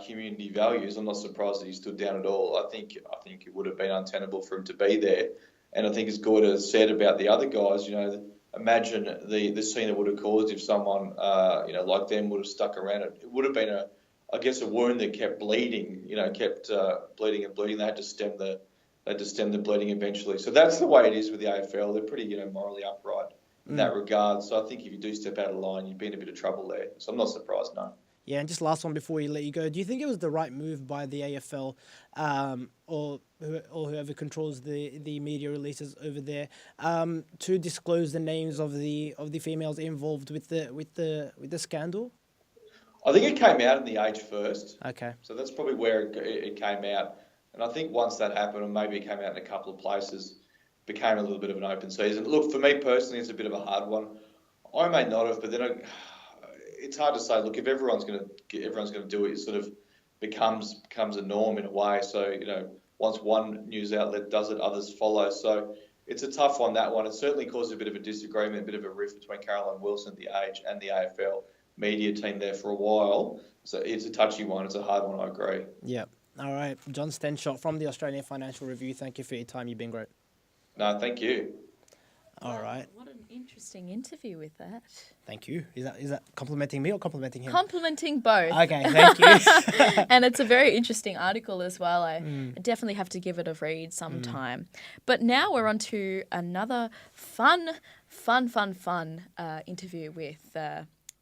community values, I'm not surprised that he stood down at all. I think it would have been untenable for him to be there. And I think, as Goyder said about the other guys, you know, imagine the scene it would have caused if someone, like them would have stuck around. It would have been a wound that kept bleeding. You know, kept bleeding and bleeding. They had to stem the bleeding eventually. So that's the way it is with the AFL. They're pretty, you know, morally upright in that regard. So I think if you do step out of line, you've been in a bit of trouble there. So I'm not surprised, no. Yeah, and just last one before we let you go. Do you think it was the right move by the AFL or whoever controls the media releases over there to disclose the names of the females involved with the scandal? I think it came out in the Age first. Okay. So that's probably where it came out. And I think once that happened, or maybe it came out in a couple of places, became a little bit of an open season. Look, for me personally, it's a bit of a hard one. I may not have, but then it's hard to say. Look, if everyone's going to do it, it sort of becomes a norm in a way. So, you know, once one news outlet does it, others follow. So it's a tough one, that one. It certainly caused a bit of a disagreement, a bit of a rift between Caroline Wilson at the Age and the AFL media team there for a while. So it's a touchy one. It's a hard one, I agree. Yeah. All right. John Stenshot from the Australian Financial Review. Thank you for your time. You've been great. No, thank you. All right. What an interesting interview with that. Thank you. Is that complimenting me or complimenting him? Complimenting both. Okay, thank you. And it's a very interesting article as well. I definitely have to give it a read sometime. But now we're on to another fun interview with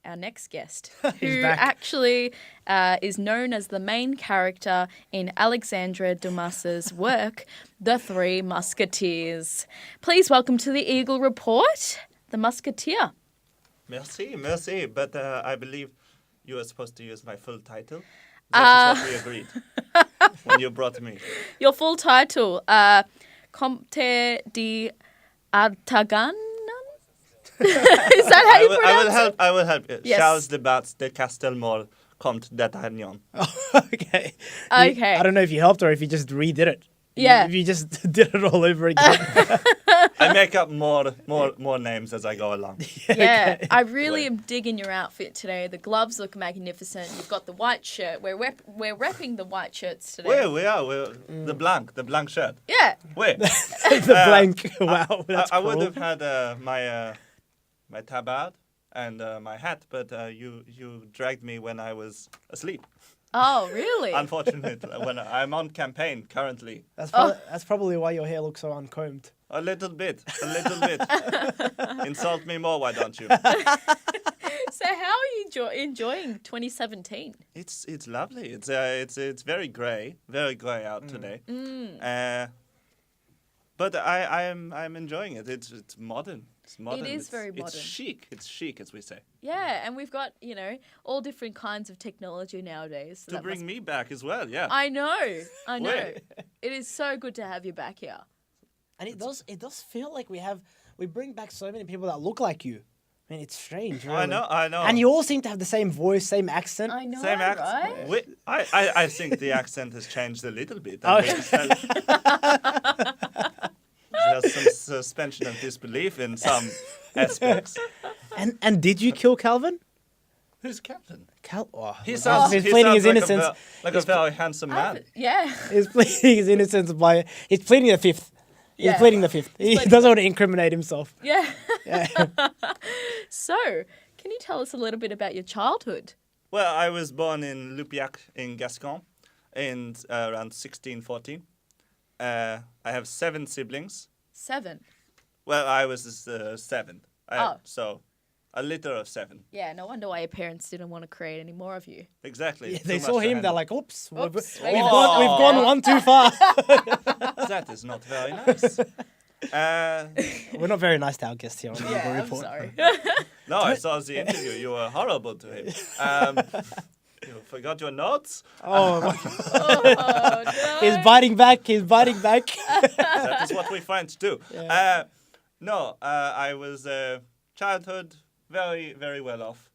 our next guest, who actually is known as the main character in Alexandre Dumas's work, The Three Musketeers. Please welcome to the Eagle Report, the Musketeer. Merci. But I believe you were supposed to use my full title. That is what we agreed when you brought me. Your full title, Comte de Artagan? Is that how you pronounce it? I will help you. Yes. Charles de Batz de Castelmore, Comte d'Artagnan. Okay. I don't know if you helped or if you just redid it. Yeah. If you just did it all over again. I make up more names as I go along. Yeah, okay. I really am digging your outfit today. The gloves look magnificent. You've got the white shirt. We're repping the white shirts today. Where we are, the blank shirt. Yeah. Where? The blank. Wow, that's I cool. would have had my tabard and my hat, but you dragged me when I was asleep. Oh, really? Unfortunately, when I'm on campaign currently. That's probably why your hair looks so uncombed. A little bit. Insult me more, why don't you? So how are you enjoying 2017? It's lovely. It's very grey out today. But I'm enjoying it. It's modern. It's modern. It is very modern. It's chic. It's chic, as we say. Yeah, and we've got, all different kinds of technology nowadays. So to bring me back as well, yeah. I know. Wait. It is so good to have you back here. And it does feel like we bring back so many people that look like you. I mean, it's strange, really. I know. And you all seem to have the same voice, same accent. I know, same right? I think the accent has changed a little bit. There's some suspension of disbelief in some aspects. And did you kill Calvin? Who's Calvin? He sounds he's pleading his like innocence. like a very handsome man. Yeah. He's pleading his innocence by he's pleading the fifth. He's pleading the fifth. He doesn't want to incriminate himself. Yeah. Yeah. So, can you tell us a little bit about your childhood? Well, I was born in Lupiac in Gascon in around 1614. I have 7 siblings. 7. Well, I was 7th. Oh. So, a litter of 7. Yeah, no wonder why your parents didn't want to create any more of you. Exactly. Yeah, they saw him. They're like, "Oops, we've maybe gone one too far." That is not very nice. We're not very nice to our guests here on the Eagle I'm Report. sorry. No, I saw the interview. You were horrible to him. You forgot your notes? Oh, Oh, no. he's biting back. He's biting back. That is what we French do. Yeah. No, I was childhood very, very well off.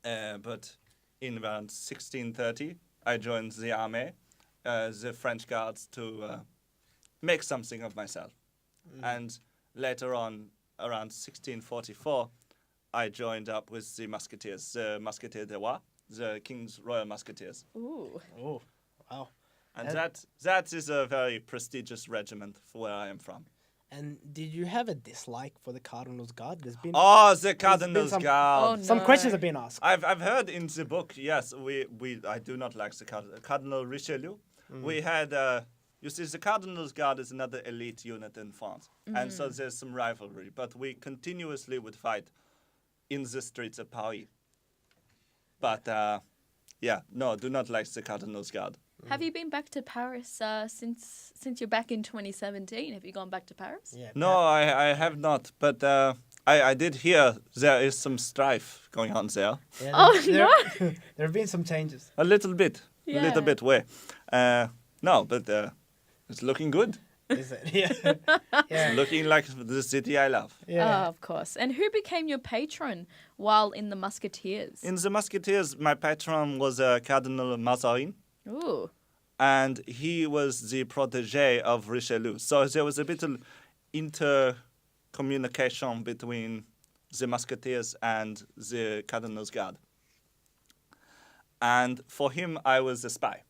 But in around 1630, I joined the army, the French Guards, to make something of myself. And later on, around 1644, I joined up with the Musketeers, the Musketeers des Rois, the King's Royal Musketeers. Ooh. Oh, wow. And that is a very prestigious regiment for where I am from. And did you have a dislike for the Cardinals Guard? There's been The Cardinals some- Guard. Oh, some no. questions have been asked. I've heard in the book, yes, I do not like the Cardinal Richelieu. We had, you see, the Cardinals Guard is another elite unit in France. And so there's some rivalry. But we continuously would fight in the streets of Paris. But, do not like the Cardinals Guard. Have you been back to Paris since you're back in 2017? Have you gone back to Paris? Yeah. No, I have not. But I did hear there is some strife going on there. Yeah, Oh, no. There have been some changes. A little bit. Yeah. A little bit way. No, but it's looking good. Is it? Yeah. Yeah. Looking like the city I love. Yeah. Of course. And who became your patron while in the Musketeers? In the Musketeers, my patron was Cardinal Mazarin. Ooh. And he was the protege of Richelieu. So there was a bit of intercommunication between the Musketeers and the Cardinal's Guard. And for him, I was a spy.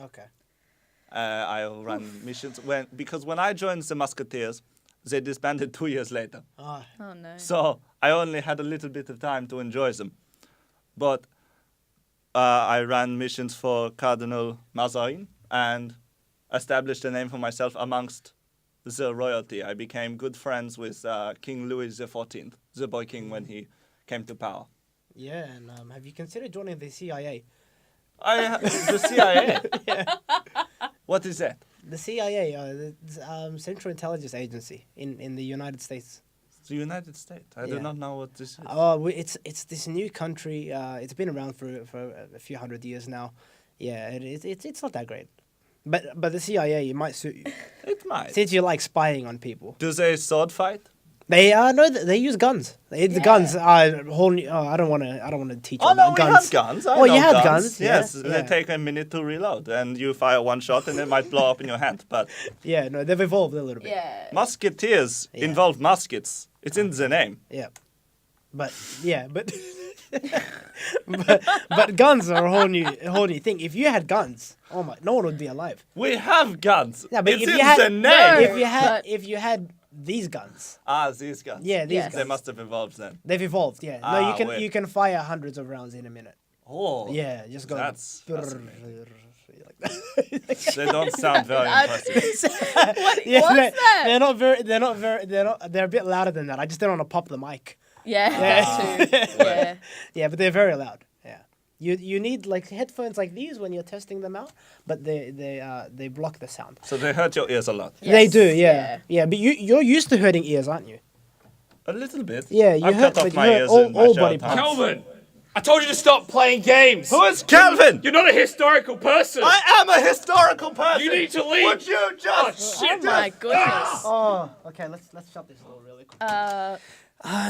Okay. I ran missions. Because when I joined the Musketeers, they disbanded 2 years later. Ah. Oh, no. So I only had a little bit of time to enjoy them. But I ran missions for Cardinal Mazarin and established a name for myself amongst the royalty. I became good friends with King Louis XIV, the boy king, when he came to power. Yeah, and have you considered joining the CIA? The CIA? Yeah. What is that? The CIA, the Central Intelligence Agency in the United States. The United States. I do not know what this is. Oh, it's this new country. It's been around for a few hundred years now. Yeah, it's not that great. But the CIA, it might suit you. It might. Since you like spying on people. Do they sword fight? They no, they use guns. The guns are whole. I don't want to teach you about guns. We have guns. I Oh, you know had guns. Yes, Yeah. they take a minute to reload, and you fire one shot, and it might blow up in your hand. But Yeah, no, they've evolved a little bit. Yeah. musketeers Yeah. involve muskets. It's in the name. Yeah, but but guns are a whole new thing. If you had guns, oh my, no one would be alive. We have guns. Yeah, but it's if in you had the name. if you had these guns, These guns. yeah, these Yes. They guns, must have evolved then. they've evolved. Yeah, no, wait. you can fire hundreds of rounds in a minute. Oh. Yeah, just go. That's like They don't sound very impressive. yeah, What's that? They're a bit louder than that. I just don't want to pop the mic. Yeah. Yeah. That too. Yeah. Yeah, but they're very loud. Yeah, you need like headphones like these when you're testing them out, but they block the sound. So they hurt your ears a lot. They Yes, do, yeah. But you're used to hurting ears, aren't you? A little bit. Yeah, you I've hurt, cut but off you my hurt ears all in my body shirt. parts. Calvin, I told you to stop playing games. Who is Calvin? You're not a historical person. I am a historical person. You need to leave. Would you just? Oh my goodness. Oh, okay. Let's shut this door really quick.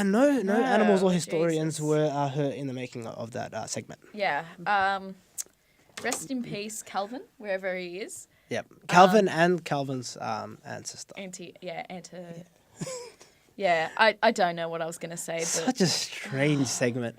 No animals or historians Jesus. were hurt in the making of that segment. Yeah. Rest in peace, Calvin, wherever he is. Yep, Calvin and Calvin's ancestor. Yeah, I don't know what I was going to say, but Such a strange segment.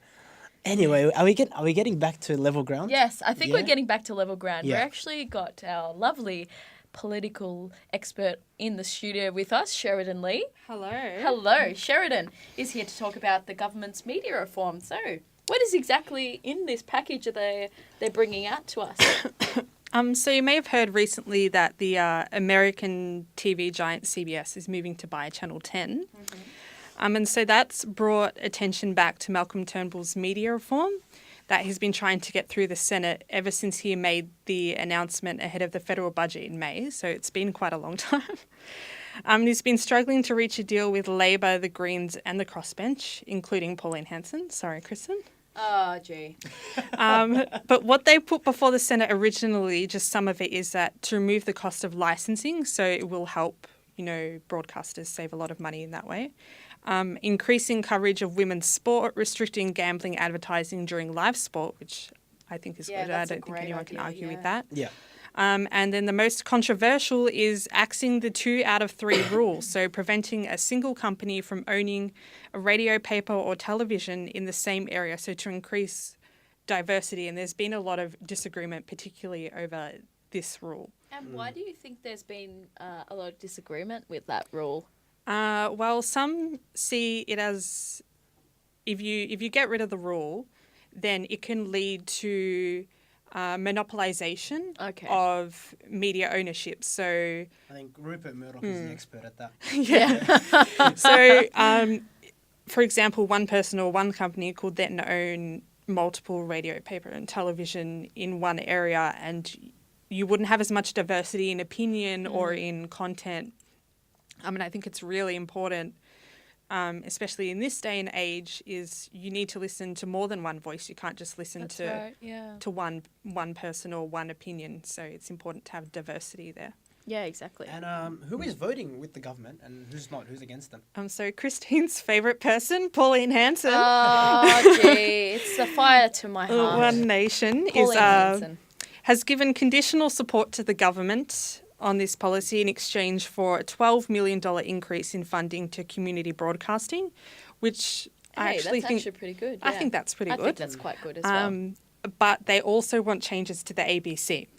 Anyway, are we getting back to level ground? Yes, I think we're getting back to level ground. Yeah. We actually got our lovely political expert in the studio with us, Sheridan Lee. Hello. Hello. Sheridan is here to talk about the government's media reform. So, what is exactly in this package that they're bringing out to us? So you may have heard recently that the American TV giant CBS is moving to buy Channel 10. And so that's brought attention back to Malcolm Turnbull's media reform that he's been trying to get through the Senate ever since he made the announcement ahead of the federal budget in May. So it's been quite a long time. He's been struggling to reach a deal with Labor, the Greens and the Crossbench, including Pauline Hanson. Sorry, Kristen. Oh, gee. But what they put before the Senate originally, just some of it, is that to remove the cost of licensing, so it will help, broadcasters save a lot of money in that way. Increasing coverage of women's sport, restricting gambling advertising during live sport, which I think is good. I don't think anyone can argue with that. Yeah. And then the most controversial is axing the 2 out of 3 rule, so preventing a single company from owning a radio, paper or television in the same area, so to increase diversity. And there's been a lot of disagreement, particularly over this rule. And why do you think there's been a lot of disagreement with that rule? Well, some see it as if you get rid of the rule, then it can lead to monopolization of media ownership. So I think Rupert Murdoch is the expert at that. Yeah. So, for example, one person or one company could then own multiple radio, paper and television in one area, and you wouldn't have as much diversity in opinion or in content. I think it's really important, especially in this day and age, is you need to listen to more than one voice. You can't just listen to one person or one opinion. So it's important to have diversity there. Yeah, exactly. And who is voting with the government and who's not? Who's against them? So Christine's favourite person, Pauline Hanson. Oh, gee. It's the fire to my heart. One Nation has given conditional support to the government on this policy in exchange for a $12 million increase in funding to community broadcasting, which I actually think... actually pretty good. I think that's pretty good. I think that's quite good as well. But they also want changes to the ABC.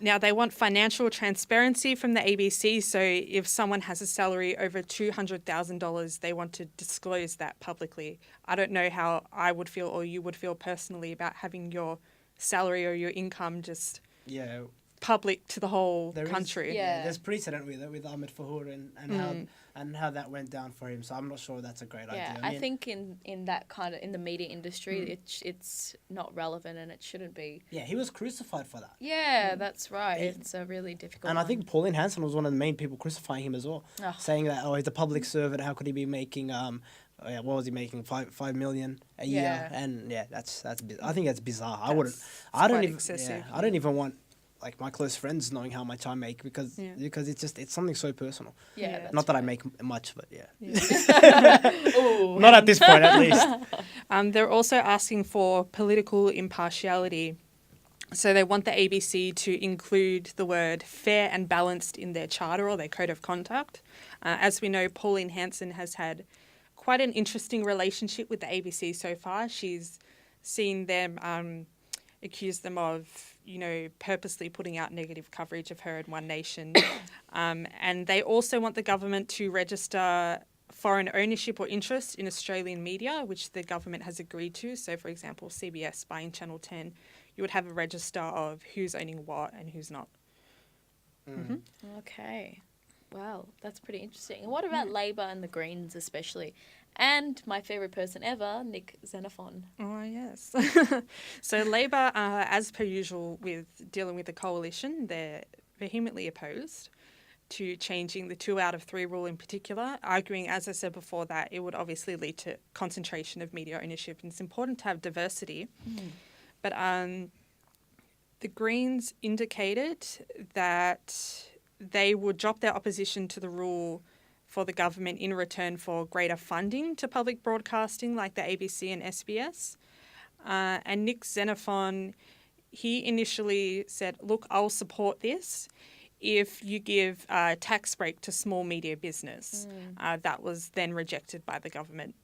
Now, they want financial transparency from the ABC, so if someone has a salary over $200,000, they want to disclose that publicly. I don't know how I would feel or you would feel personally about having your salary or your income just... public to the whole country. There's precedent with it with Ahmed Fahour and how that went down for him. So I'm not sure that's a great idea. I think in that kind of in the media industry, it's not relevant and it shouldn't be. Yeah, he was crucified for that. Yeah, that's right. It's a really difficult. And I think Pauline Hanson was one of the main people crucifying him as well, saying that he's a public servant. How could he be making what was he making? $5 million a year? And that's I think that's bizarre. I don't even want like my close friends knowing how much I make because it's something so personal. Yeah, not that I make much, but not at this point at least. They're also asking for political impartiality. So they want the ABC to include the word fair and balanced in their charter or their code of conduct. As we know, Pauline Hanson has had quite an interesting relationship with the ABC so far. She's seen them accuse them of, purposely putting out negative coverage of her in One Nation. And they also want the government to register foreign ownership or interest in Australian media, which the government has agreed to. So, for example, CBS buying Channel 10, you would have a register of who's owning what and who's not. Okay. Wow, that's pretty interesting. And what about Labor and the Greens especially? And my favourite person ever, Nick Xenophon. Oh, yes. So Labor, as per usual with dealing with the coalition, they're vehemently opposed to changing the 2 out of 3 rule in particular, arguing, as I said before, that it would obviously lead to concentration of media ownership. And it's important to have diversity. But the Greens indicated that they would drop their opposition to the rule for the government in return for greater funding to public broadcasting like the ABC and SBS. And Nick Xenophon, he initially said, look, I'll support this if you give a tax break to small media business. That was then rejected by the government.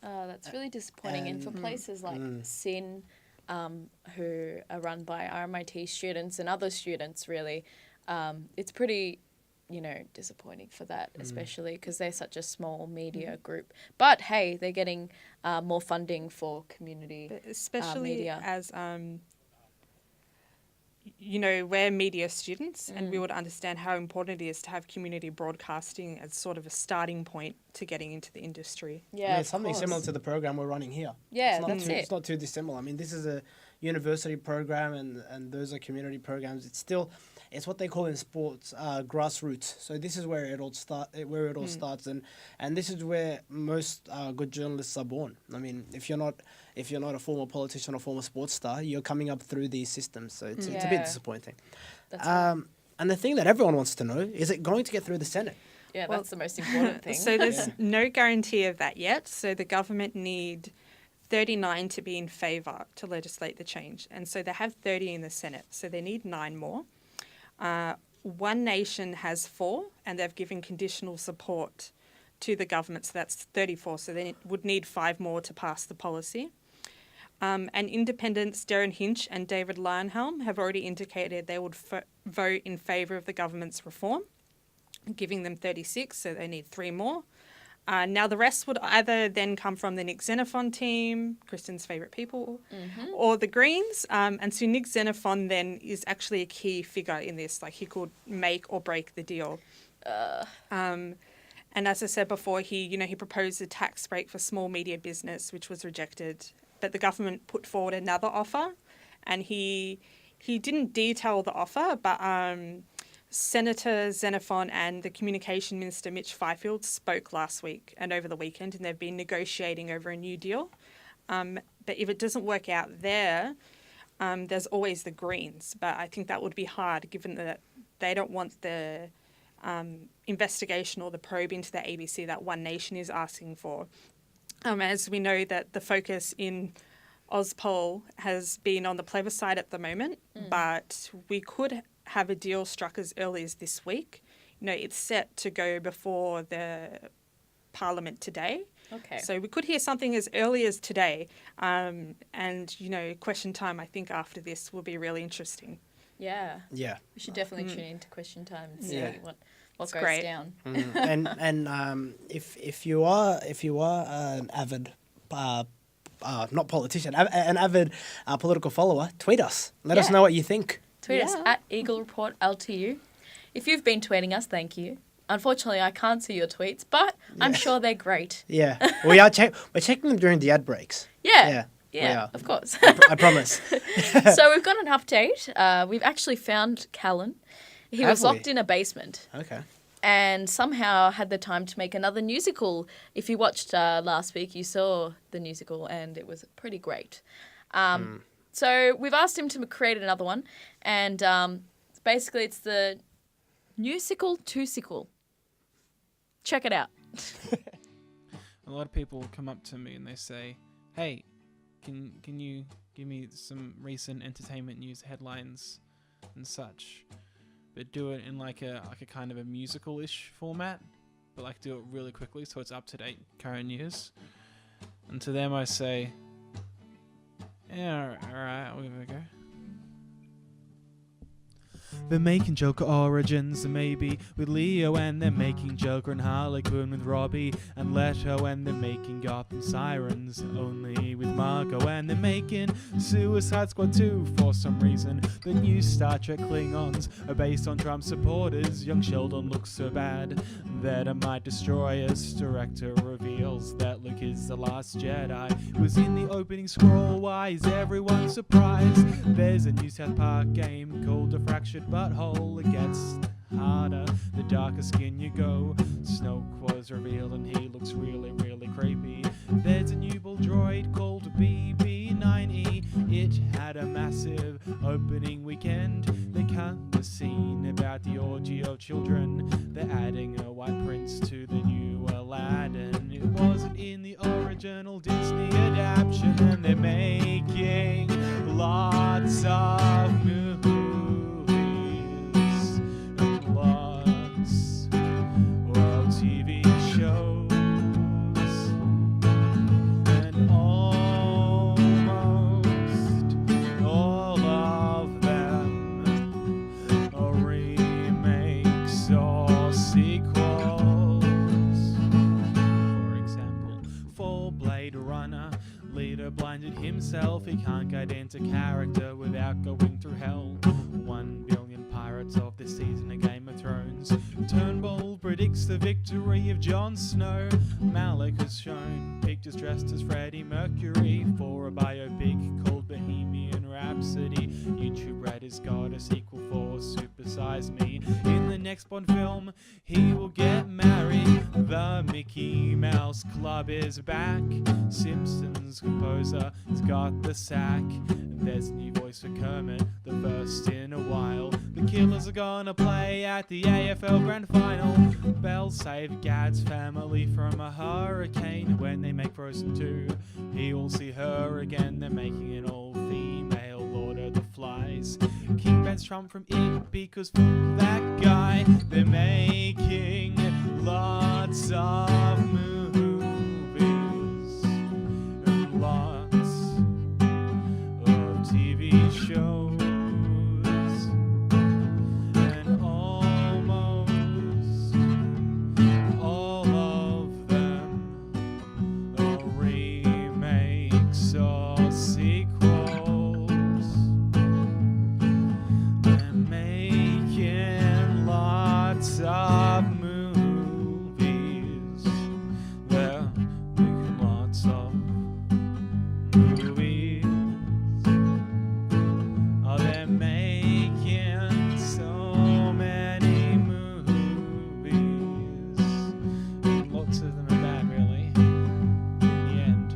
That's really disappointing. And for places like SIN, who are run by RMIT students and other students, really, it's pretty, disappointing for that, especially because they're such a small media group. But hey, they're getting more funding for community especially media. as we're media students, and we would understand how important it is to have community broadcasting as sort of a starting point to getting into the industry. Yeah, it's something similar to the program we're running here. Yeah, It's not too dissimilar. I mean, this is a university program, and those are community programs. It's what they call in sports grassroots. So this is where it all starts, and this is where most good journalists are born. I mean, if you're not a former politician or former sports star, you're coming up through these systems. So it's a bit disappointing. That's right. And the thing that everyone wants to know, is it going to get through the Senate? Yeah, that's the most important thing. So there's no guarantee of that yet. So the government need 39 to be in favour to legislate the change. And so they have 30 in the Senate. So they need 9 more. One Nation has 4, and they've given conditional support to the government. So that's 34. So they would need 5 more to pass the policy. And independents Darren Hinch and David Lionhelm have already indicated they would vote in favour of the government's reform, giving them 36, so they need 3 more. Now, the rest would either then come from the Nick Xenophon team, Kristen's favourite people, or the Greens. And so Nick Xenophon then is actually a key figure in this. Like, he could make or break the deal. And as I said before, he proposed a tax break for small media business, which was rejected. But the government put forward another offer, and he didn't detail the offer, but Senator Xenophon and the Communication Minister Mitch Fifield spoke last week and over the weekend, and they've been negotiating over a new deal. But if it doesn't work out there, there's always the Greens. But I think that would be hard, given that they don't want the investigation or the probe into the ABC that One Nation is asking for. As we know that the focus in Ozpol has been on the plebiscite at the moment, but we could have a deal struck as early as this week. It's set to go before the Parliament today. Okay. So we could hear something as early as today. And, question time, I think, after this will be really interesting. Yeah. Yeah. We should definitely tune into Question Time and see what It's goes great. down. And if you are an avid not politician, an avid political follower, tweet us. Let us know what you think. Tweet us at Eagle Report LTU. If you've been tweeting us, thank you. Unfortunately, I can't see your tweets, but I'm sure they're great. Yeah, we're checking them during the ad breaks. Yeah, we are. of course. I promise. So we've got an update. We've actually found Callan. He was locked in a basement. Okay. And somehow had the time to make another musical. If you watched last week, you saw the musical, and it was pretty great. So we've asked him to create another one, and basically it's the Newsicle 2-sicle. Check it out. A lot of people come up to me and they say, "Hey, can you give me some recent entertainment news headlines and such, but do it in like a kind of a musical-ish format, but like do it really quickly so it's up to date current news." And to them I say, "Yeah, all right, we'll give it a go." They're making Joker Origins, maybe, with Leo, and they're making Joker and Harley Quinn with Robbie and Leto, and they're making Gotham Sirens only with Margot, and they're making Suicide Squad 2 for some reason. The new Star Trek Klingons are based on Trump supporters. Young Sheldon looks so bad that it might destroy us. Director reveals that Luke is the last Jedi. It was in the opening scroll. Why is everyone surprised? There's a new South Park game called A Fractured Butthole. It gets harder the darker skin you go. Snoke was revealed and he looks really, really creepy. There's a new bull droid called BB-9E. It had a massive opening weekend. They cut the scene about the orgy of children. They're adding a white prince to the new Aladdin. It wasn't in the original Disney adaptation, and they're making lots of movies. TV shows. Joker blinded himself. He can't get into character without going through hell. 1 billion pirates of this season of Game of Thrones. Turnbull predicts the victory of Jon Snow. Malik has shown pictures dressed as Freddie Mercury for a biopic called Bohemian Rhapsody. YouTube Red has got a sequel for Super Size Me. In the next Bond film, he will get married. The Mickey Mouse Club is back. Simpsons composer has got the sack. There's a new voice for Kermit, the first in a while. The Killers are gonna play at the AFL Grand Final. Bell saved Gad's family from a hurricane. When they make Frozen 2, he will see her again. They're making an all-female Lord of the Flies. King bans Trump from it because that guy. They're making lots of movies and lots of TV shows, and almost all of them are remakes or sequels. They're making lots of movies. They're making lots of movies. Oh, they're making so many movies. Lots of them are bad, really. In the end,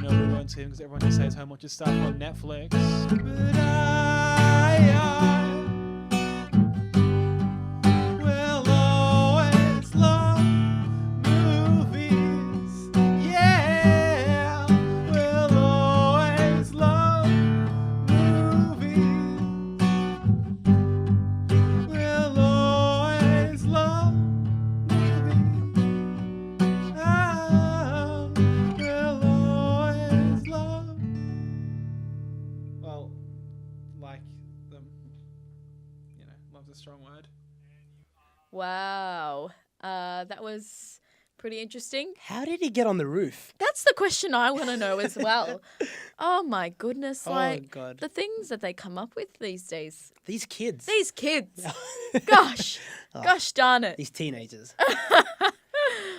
we won't see them because everyone just stays home watches stuff on Netflix. But I will always love movies. Yeah, we'll always love movies. We'll always love movies. Oh, we'll always love. Well, like them. You know, love's a strong word. Wow. That was pretty interesting. How did he get on the roof? That's the question I want to know as well. Oh my goodness. Oh, Like God. the things that they come up with these days. These kids. These kids. Gosh. Oh, Gosh darn it. These teenagers.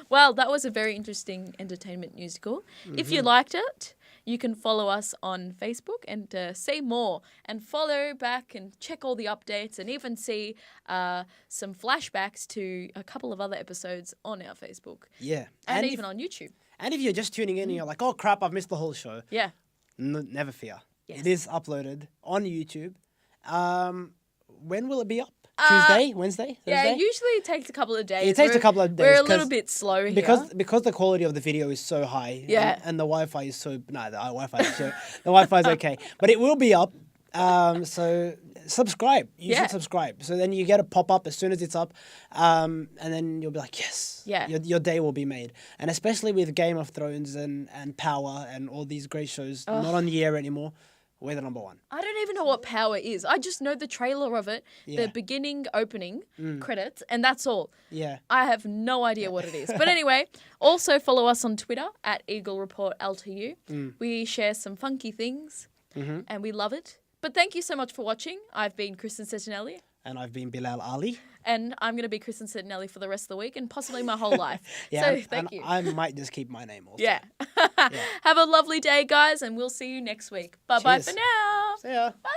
Well, that was a very interesting entertainment musical. If you liked it, you can follow us on Facebook and see more and follow back and check all the updates and even see some flashbacks to a couple of other episodes on our Facebook Yeah. and if- even on YouTube. And if you're just tuning in and you're like, oh crap, I've missed the whole show. Yeah. Never fear. Yes. It is uploaded on YouTube. When will it be up? Tuesday? Wednesday? Yeah, Thursday? usually it takes a couple of days. It takes a couple of days. We're a little 'cause- bit slow here. Because the quality of the video is so high. Yeah. And the Wi-Fi is so... No, the Wi-Fi is the Wi-Fi is okay. But it will be up. So subscribe. You Yeah. should subscribe. So then you get a pop-up as soon as it's up. And then you'll be like, yes. Yeah. Your day will be made. And especially with Game of Thrones and Power and all these great shows not on the air anymore, we're the number one. I don't even know what Power is. I just know the trailer of it, Yeah. the beginning opening credits, and that's all. Yeah. I have no idea what it is. But anyway, also follow us on Twitter at Eagle Report LTU. We share some funky things and we love it. But thank you so much for watching. I've been Kristen Settinelli. And I've been Bilal Ali. And I'm going to be Kristen Settinelli for the rest of the week and possibly my whole life. Yeah, So and thank you. I might just keep my name also. Yeah. Have a lovely day, guys, and we'll see you next week. Bye-bye Cheers. for now. See ya. Bye.